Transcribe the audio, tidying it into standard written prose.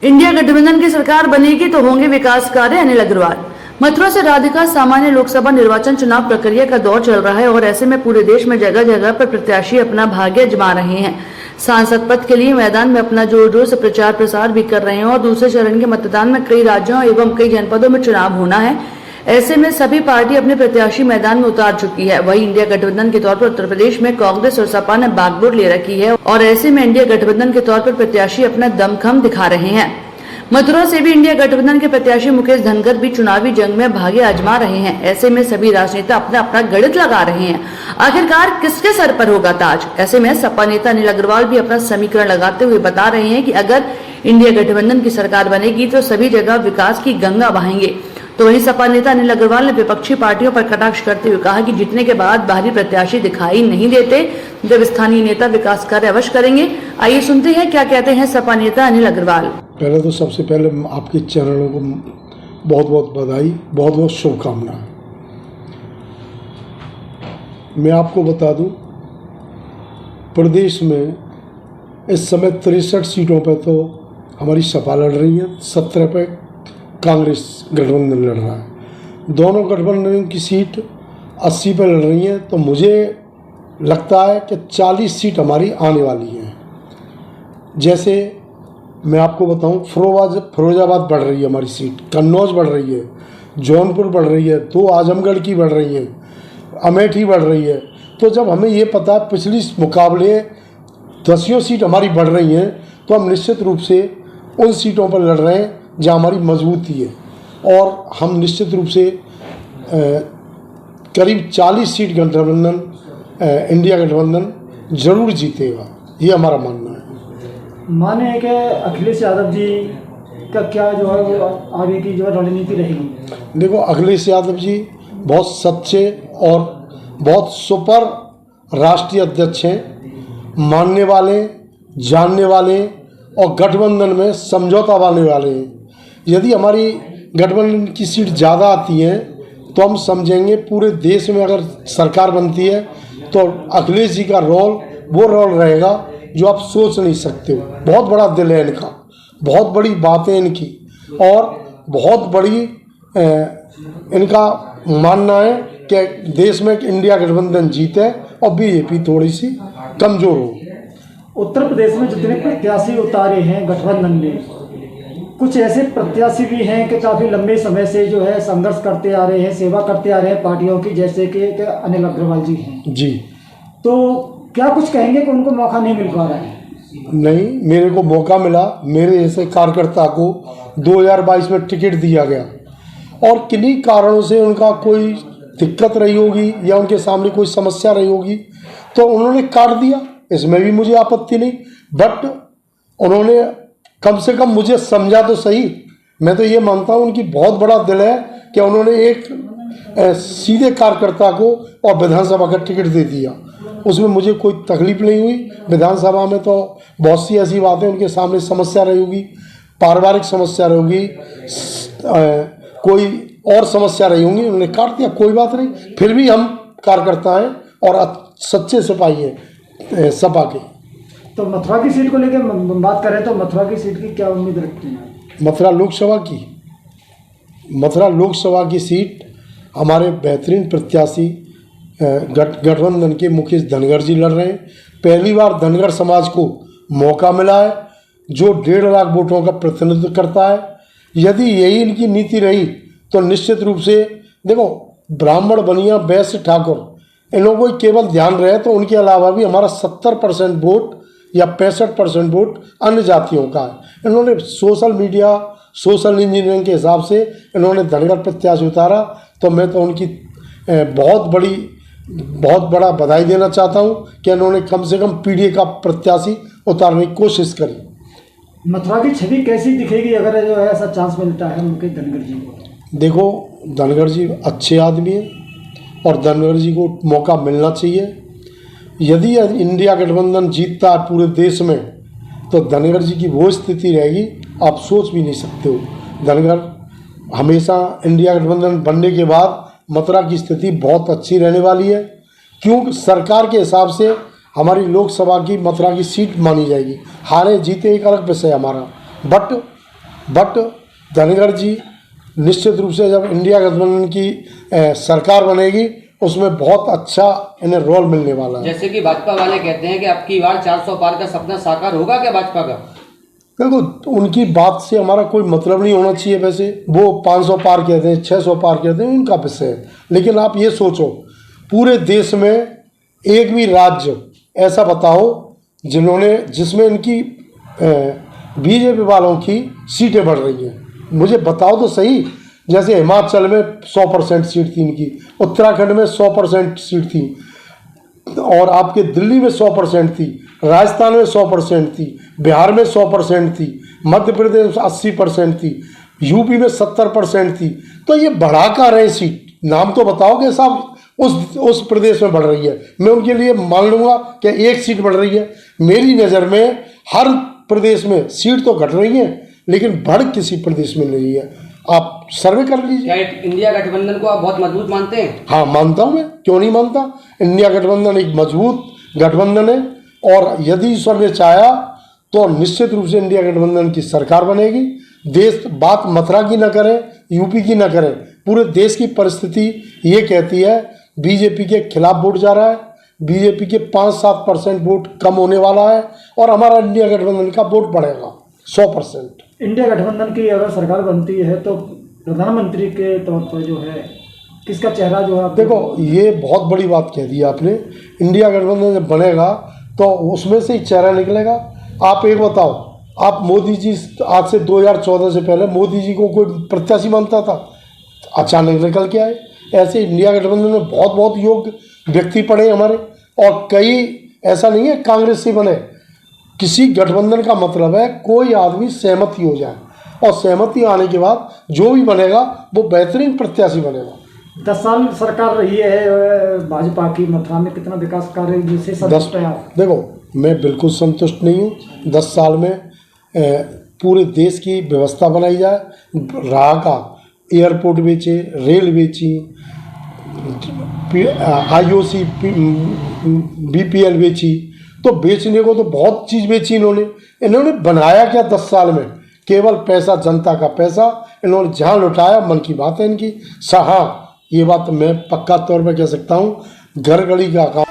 India गठबंधन की सरकार बनेगी तो होंगे विकास कार्य, अनिल अग्रवाल। मथुरा से राधिका सामान्य लोकसभा निर्वाचन चुनाव प्रक्रिया का दौर चल रहा है और ऐसे में पूरे देश में जगह जगह पर प्रत्याशी अपना भाग्य आजमा रहे हैं। सांसद पद के लिए मैदान में अपना जोर जोर से प्रचार प्रसार भी कर रहे हैं और दूसरे चरण के मतदान में कई राज्यों एवं कई जनपदों में चुनाव होना है। ऐसे में सभी पार्टी अपने प्रत्याशी मैदान में उतार चुकी है। वहीं इंडिया गठबंधन के तौर पर उत्तर प्रदेश में कांग्रेस और सपा ने बागडोर ले रखी है और ऐसे में इंडिया गठबंधन के तौर पर प्रत्याशी अपना दमखम दिखा रहे हैं। मथुरा से भी इंडिया गठबंधन के प्रत्याशी मुकेश धनगर भी चुनावी जंग में भाग्य आजमा रहे हैं। ऐसे में सभी राजनेता अपना अपना गणित लगा रहे हैं, आखिरकार किसके सर पर होगा ताज। ऐसे में सपा नेता अनिल अग्रवाल भी अपना समीकरण लगाते हुए बता रहे हैं कि अगर इंडिया गठबंधन की सरकार बनेगी तो सभी जगह विकास की गंगा बहाएंगे। तो वहीं सपा नेता अनिल अग्रवाल ने विपक्षी पार्टियों पर कटाक्ष करते हुए कहा कि जीतने के बाद बाहरी प्रत्याशी दिखाई नहीं देते, जब स्थानीय नेता विकास कार्य अवश्य करेंगे। आइए सुनते हैं क्या कहते हैं सपा नेता अनिल अग्रवाल। पहले तो सबसे पहले आपके चैनलों को बहुत बहुत बधाई, बहुत बहुत शुभकामनाएं। मैं आपको बता दूं, प्रदेश में इस समय 63 सीटों पर तो हमारी सपा लड़ रही है, 17 पे कांग्रेस गठबंधन लड़ रहा है। दोनों गठबंधन की सीट 80 पर लड़ रही है, तो मुझे लगता है कि 40 सीट हमारी आने वाली हैं। जैसे मैं आपको बताऊं, फिरोजाबाद बढ़ रही है हमारी सीट, कन्नौज बढ़ रही है, जौनपुर बढ़ रही है, 2 आजमगढ़ की बढ़ रही है, अमेठी बढ़ रही है। तो जब हमें ये पता है पिछली मुकाबले 10 सीट हमारी बढ़ रही हैं, तो हम निश्चित रूप से उन सीटों पर लड़ रहे हैं जहाँ हमारी मजबूती है और हम निश्चित रूप से करीब 40 सीट गठबंधन इंडिया गठबंधन जरूर जीतेगा, ये हमारा मानना है। माने कि अखिलेश यादव जी का क्या जो है वो आगे की जो है रणनीति रहेगी? देखो, अखिलेश यादव जी बहुत सच्चे और बहुत सुपर राष्ट्रीय अध्यक्ष हैं, मानने वाले, जानने वाले और गठबंधन में समझौता वाले हैं। यदि हमारी गठबंधन की सीट ज़्यादा आती हैं तो हम समझेंगे पूरे देश में अगर सरकार बनती है तो अखिलेश जी का वो रोल रहेगा जो आप सोच नहीं सकते हो। बहुत बड़ा दिल है इनका, बहुत बड़ी बातें इनकी और बहुत बड़ी इनका मानना है कि देश में इंडिया गठबंधन जीते और बीजेपी थोड़ी सी कमज़ोर हो। उत्तर प्रदेश में जितने प्रत्याशी उतारे हैं गठबंधन ने, कुछ ऐसे प्रत्याशी भी हैं कि काफ़ी लंबे समय से जो है संघर्ष करते आ रहे हैं, सेवा करते आ रहे हैं पार्टियों की, जैसे कि अनिल अग्रवाल जी हैं जी। तो क्या कुछ कहेंगे कि उनको मौका नहीं मिल पा रहा है? नहीं, मेरे को मौका मिला, मेरे जैसे कार्यकर्ता को 2022 में टिकट दिया गया और किन्हीं कारणों से उनका कोई दिक्कत रही होगी या उनके सामने कोई समस्या रही होगी तो उन्होंने काट दिया, इसमें भी मुझे आपत्ति नहीं। बट उन्होंने कम से कम मुझे समझा तो सही। मैं तो ये मानता हूँ उनकी बहुत बड़ा दिल है कि उन्होंने एक सीधे कार्यकर्ता को और विधानसभा का टिकट दे दिया, उसमें मुझे कोई तकलीफ नहीं हुई। विधानसभा में तो बहुत सी ऐसी बातें उनके सामने समस्या रही होगी, पारिवारिक समस्या रही होगी, कोई और समस्या रही होंगी, उन्होंने काट दिया, कोई बात नहीं। फिर भी हम कार्यकर्ता हैं और सच्चे सिपाही हैं सपा के। तो मथुरा की सीट को लेकर बात करें तो मथुरा की सीट की क्या उम्मीद रखते हैं? मथुरा लोकसभा की सीट हमारे बेहतरीन प्रत्याशी गठबंधन के मुकेश धनगर जी लड़ रहे हैं। पहली बार धनगर समाज को मौका मिला है जो 1.5 लाख वोटों का प्रतिनिधित्व करता है। यदि यही इनकी नीति रही तो निश्चित रूप से देखो, ब्राह्मण, बनिया, वैश्य, ठाकुर, इन लोगों को केवल ध्यान रहे तो उनके अलावा भी हमारा 70% वोट या 65% वोट अन्य जातियों का है। इन्होंने सोशल मीडिया, सोशल इंजीनियरिंग के हिसाब से इन्होंने धनगर प्रत्याशी उतारा, तो मैं तो उनकी बहुत बड़ा बधाई देना चाहता हूं कि इन्होंने कम से कम पीडीए का प्रत्याशी उतारने की कोशिश करी। मथुरा की छवि कैसी दिखेगी अगर जो है ऐसा चांस मिलता है मुकेश धनगर जी को? देखो, धनगर जी अच्छे आदमी हैं और धनगर जी को मौका मिलना चाहिए। यदि इंडिया गठबंधन जीतता है पूरे देश में तो धनगर जी की वो स्थिति रहेगी आप सोच भी नहीं सकते हो। धनगर हमेशा इंडिया गठबंधन बनने के बाद मथुरा की स्थिति बहुत अच्छी रहने वाली है, क्योंकि सरकार के हिसाब से हमारी लोकसभा की मथुरा की सीट मानी जाएगी। हारे जीते एक अलग विषय हमारा, बट बट धनखड़ जी निश्चित रूप से जब इंडिया गठबंधन की सरकार बनेगी उसमें बहुत अच्छा इन्हें रोल मिलने वाला है। जैसे कि भाजपा वाले कहते हैं कि अब की बार 400 पार का सपना साकार होगा क्या भाजपा का? देखो, उनकी बात से हमारा कोई मतलब नहीं होना चाहिए। वैसे वो 500 पार कहते हैं, 600 पार कहते हैं, उनका विषय है। लेकिन आप ये सोचो, पूरे देश में एक भी राज्य ऐसा बताओ जिसमें इनकी बीजेपी वालों की सीटें बढ़ रही हैं। मुझे बताओ तो सही। जैसे हिमाचल में 100% सीट थी इनकी, उत्तराखंड में 100% सीट थी, और आपके दिल्ली में 100% थी, राजस्थान में 100% थी, बिहार में 100% थी, मध्य प्रदेश में 80% थी, यूपी में 70% थी। तो ये बढ़ा कर रहे सीट, नाम तो बताओ कि साहब उस प्रदेश में बढ़ रही है। मैं उनके लिए मान लूँगा कि एक सीट बढ़ रही है। मेरी नज़र में हर प्रदेश में सीट तो घट रही है, लेकिन बढ़ किसी प्रदेश में नहीं है। आप सर्वे कर लीजिए। क्या इंडिया गठबंधन को आप बहुत मजबूत मानते हैं? हाँ, मानता हूँ मैं, क्यों नहीं मानता। इंडिया गठबंधन एक मजबूत गठबंधन है, और यदि ईश्वर ने चाहा तो निश्चित रूप से इंडिया गठबंधन की सरकार बनेगी। देश बात मथुरा की न करे, यूपी की न करे, पूरे देश की परिस्थिति ये कहती है बीजेपी के खिलाफ वोट जा रहा है, बीजेपी के 5-7% वोट कम होने वाला है, और हमारा इंडिया गठबंधन का वोट बढ़ेगा 100%। इंडिया गठबंधन की अगर सरकार बनती है तो प्रधानमंत्री के तौर पर जो है किसका चेहरा जो है देखो, ये बहुत बड़ी बात कह दी आपने। इंडिया गठबंधन जब बनेगा तो उसमें से ही चेहरा निकलेगा। आप एक बताओ, आप मोदी जी आज से 2014 से पहले मोदी जी को कोई प्रत्याशी मानता था? अचानक निकल के आए। ऐसे इंडिया गठबंधन में बहुत बहुत योग्य व्यक्ति पड़े हमारे, और कई ऐसा नहीं है कांग्रेस से बने। किसी गठबंधन का मतलब है कोई आदमी सहमति हो जाए, और सहमति आने के बाद जो भी बनेगा वो बेहतरीन प्रत्याशी बनेगा। 10 साल सरकार रही है भाजपा की, मथुरा में कितना विकास कार्य जिससे संतुष्ट है आप? देखो, मैं बिल्कुल संतुष्ट नहीं हूँ। 10 साल में पूरे देश की व्यवस्था बनाई जाए, राह का एयरपोर्ट बेचे, रेल बेची, IOC BPL बेची, तो बेचने को तो बहुत चीज़ बेची इन्होंने बनाया क्या 10 साल में? केवल पैसा, जनता का पैसा इन्होंने जहाँ लुटाया, मन की बात है इनकी। हाँ, ये बात मैं पक्का तौर पर कह सकता हूँ, घर गली का काम